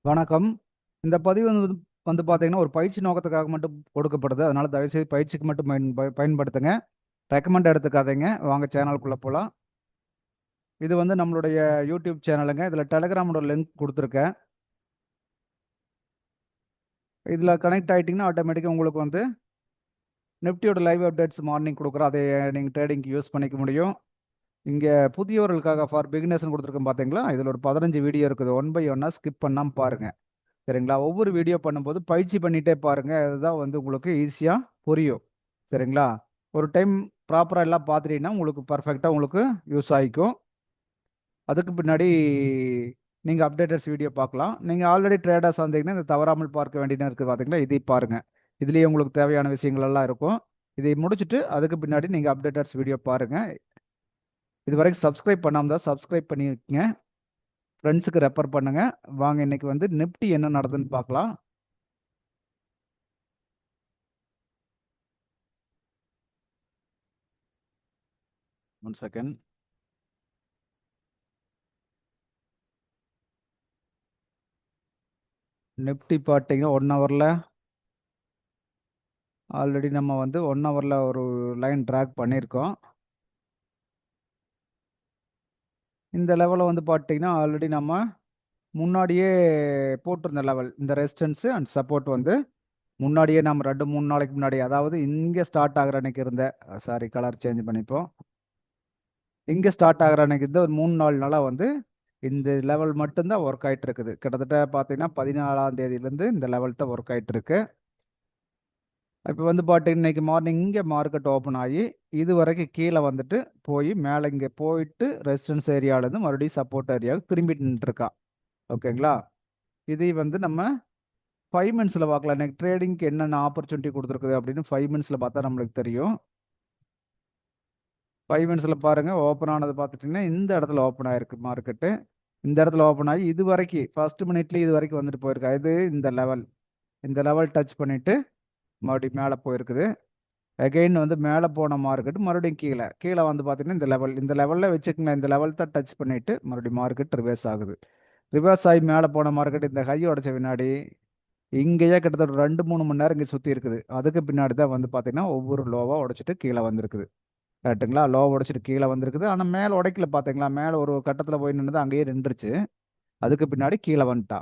வணக்கம். இந்த பதிவு வந்து பார்த்தீங்கன்னா, ஒரு பயிற்சி நோக்கத்துக்காக மட்டும் கொடுக்கப்படுது. அதனால தயவுசெய்து பயிற்சிக்கு மட்டும் பயன்படுத்துங்க. ரெக்கமெண்ட் எடுத்துக்காதீங்க. வாங்க சேனலுக்குள்ள போலாம். இது வந்து நம்மளுடைய யூடியூப் சேனலுங்க. இதில டெலகிராமோட லிங்க் குடுத்துருக்கேன். இதில கனெக்ட் ஆயிட்டீங்கன்னா, ஆட்டோமேட்டிக்கா உங்களுக்கு வந்து நிஃப்டியோட லைவ் அப்டேட்ஸ் மார்னிங் குடுக்குறோம். அதை நீங்க ட்ரேடிங்க்கு யூஸ் பண்ணிக்க முடியும். இங்க புதியவர்களுக்காக ஃபார் பிகினர்ஸ்ன்னு குடுத்துருக்கேன் பார்த்தீங்களா? இதில ஒரு 15 வீடியோ இருக்குது. ஒன் பை ஒன்னா ஸ்கிப் பண்ணாம பாருங்க. சரிங்களா? ஒவ்வொரு வீடியோ பண்ணும்போது பயிற்சி பண்ணிட்டே பாருங்க. அதுதான் வந்து உங்களுக்கு ஈஸியா புரியும். சரிங்களா? ஒரு டைம் ப்ராப்பரா எல்லாம் பார்த்துட்டீங்கன்னா, உங்களுக்கு பெர்ஃபெக்ட்டா உங்களுக்கு யூஸ் ஆயிக்கும். அதுக்கு பின்னாடி நீங்க அப்டேட்டட்ஸ் வீடியோ பார்க்கலாம். நீங்க ஆல்ரெடி ட்ரேடர்ஸா இருந்தீங்கன்னா, இந்த தவறாமல் பார்க்க வேண்டியது இருக்குது பார்த்தீங்களா? இதையும் பாருங்க. இதுலயே உங்களுக்கு தேவையான விஷயங்கள் எல்லாம் இருக்கும். இதை முடிச்சுட்டு அதுக்கு பின்னாடி நீங்க அப்டேட்டட்ஸ் வீடியோ பாருங்க. இதுவரைக்கும் சப்ஸ்கிரைப் பண்ணாம இருந்தா சப்ஸ்கிரைப் பண்ணிக்கங்க. ஃப்ரெண்ட்ஸுக்கு ரெஃபர் பண்ணுங்க. வாங்க இன்னைக்கு வந்து நிஃப்டி என்ன நடக்குதுன்னு பார்க்கலாம். One second. நிஃப்டி பார்த்தீங்கன்னா 1 ஹவர்ல ஆல்ரெடி நம்ம வந்து 1 ஹவர்ல ஒரு லைன் டிராக் பண்ணியிருக்கோம். இந்த லெவல வந்து பார்த்தீங்கன்னா, ஆல்ரெடி நம்ம முன்னாடியே போட்டிருந்த லெவல். இந்த ரெசிஸ்டன்ஸ் அண்ட் சப்போர்ட் வந்து முன்னாடியே நம்ம 2, 3 நாளைக்கு முன்னாடி அதாவது இங்க ஸ்டார்ட் ஆகுற அன்னைக்கு இருந்த சாரி கலர் சேஞ்ச் பண்ணிப்போம். இங்க ஸ்டார்ட் ஆகுற அன்னைக்கு இருந்த ஒரு 3, 4 நாளா வந்து இந்த லெவல் மட்டும் தான் வொர்க் ஆயிட்டு இருக்குது. கிட்டத்தட்ட பார்த்தீங்கன்னா 14ஆம் தேதியிலேருந்து இந்த லெவல் தான் வொர்க் ஆயிட்டு இருக்கு. இப்போ வந்து பார்த்தீங்கன்னா, இன்னைக்கு மார்னிங் இங்கே மார்க்கெட் ஓப்பன் ஆகி, இது வரைக்கும் கீழே வந்துட்டு போய் மேலே இங்கே போயிட்டு ரெசிஸ்டன்ஸ் ஏரியாவிலேருந்து மறுபடியும் சப்போர்ட் ஏரியாவுக்கு திரும்பிட்டு நின்றுருக்கா. ஓகேங்களா? இதை வந்து நம்ம 5 மினிட்ஸில் பார்க்கலாம். இன்னைக்கு ட்ரேடிங்க்கு என்னென்ன ஆப்பர்ச்சுனிட்டி கொடுத்துருக்குது அப்படின்னு 5 மினிட்ஸில் பார்த்தா நம்மளுக்கு தெரியும். 5 மினிட்ஸில் பாருங்கள், ஓப்பன் ஆனது பார்த்துட்டிங்கன்னா இந்த இடத்துல ஓப்பன் ஆயிருக்கு மார்க்கெட்டு. இந்த இடத்துல ஓப்பன் ஆகி இது வரைக்கும் ஃபர்ஸ்ட் மினிட்லேயே இது வரைக்கும் வந்துட்டு போயிருக்கா. இது இந்த லெவல் டச் பண்ணிவிட்டு மறுபடியும் மேலே போயிருக்குது. அகைன் வந்து மேலே போன மார்க்கெட் மறுபடியும் கீழே வந்து பார்த்தீங்கன்னா இந்த லெவலில் வச்சுக்கோங்க. இந்த லெவல் தான் டச் பண்ணிவிட்டு மறுபடியும் மார்க்கெட் ரிவர்ஸ் ஆகுது. ரிவர்ஸ் ஆகி மேலே போன மார்க்கெட் இந்த ஹை உடச்ச பின்னாடி இங்கேயே கிட்டத்தட்ட 2, 3 மணி நேரம் இங்கே சுற்றி இருக்குது. அதுக்கு பின்னாடி தான் வந்து பார்த்தீங்கன்னா ஒவ்வொரு லோவாக உடச்சிட்டு கீழே வந்திருக்குது. கரெக்டுங்களா? லோ உடச்சிட்டு கீழே வந்திருக்குது. ஆனால் மேலே உடைக்கல பார்த்தீங்களா? மேலே ஒரு கட்டத்தில் போய் நின்றுது, அங்கேயே நின்றுச்சு. அதுக்கு பின்னாடி கீழே வந்துட்டா.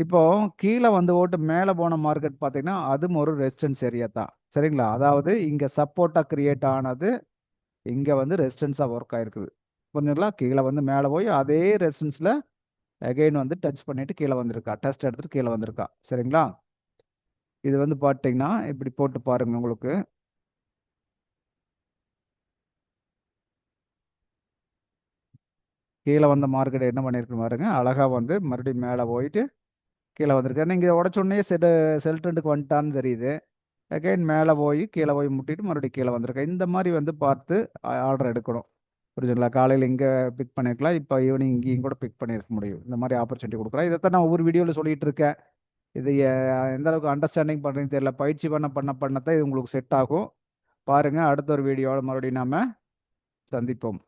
இப்போ கீழே வந்து ஓட்டு மேலே போன மார்க்கெட் பார்த்தீங்கன்னா அதுவும் ஒரு ரெசிஸ்டன்ஸ் ஏரியா தான். சரிங்களா? அதாவது இங்கே சப்போர்ட்டாக கிரியேட் ஆனது இங்கே வந்து ரெசிஸ்டன்ஸாக ஒர்க் ஆயிருக்குது. புரிஞ்சுங்களா? கீழே வந்து மேலே போய் அதே ரெசிஸ்டன்ஸில் அகைன் வந்து டச் பண்ணிட்டு கீழே வந்திருக்கா. டெஸ்ட் எடுத்துட்டு கீழே வந்திருக்கா. சரிங்களா? இது வந்து பார்த்தீங்கன்னா இப்படி போட்டு பாருங்க. உங்களுக்கு கீழே வந்த மார்க்கெட் என்ன பண்ணியிருக்கு பாருங்க. அழகா வந்து மறுபடியும் மேலே போயிட்டு கீழே வந்திருக்கு. நீங்கள் உடச்சோடனே செல் ட்ரெண்டுக்கு வந்துட்டான்னு தெரியுது. அகைன் மேலே போய் கீழே போய் முட்டிட்டு மறுபடியும் கீழே வந்திருக்கேன். இந்த மாதிரி வந்து பார்த்து ஆர்டர் எடுக்கணும். புரிஞ்சுங்களா? காலையில் இங்கே பிக் பண்ணியிருக்கலாம், இப்போ ஈவினிங் இங்கேயும் கூட பிக் பண்ணியிருக்க முடியும். இந்த மாதிரி ஆப்பர்ச்சுனிட்டி கொடுக்குறேன். இதைத்தான் நான் ஒவ்வொரு வீடியோவில் சொல்லிட்டு இருக்கேன். இது எந்த அளவுக்கு அண்டர்ஸ்டாண்டிங் பண்ணுறதுன்னு தெரியல. பயிற்சி பண்ணத்தான் இது உங்களுக்கு செட் ஆகும். பாருங்கள், அடுத்த ஒரு வீடியோவில் மறுபடியும் நாம் சந்திப்போம்.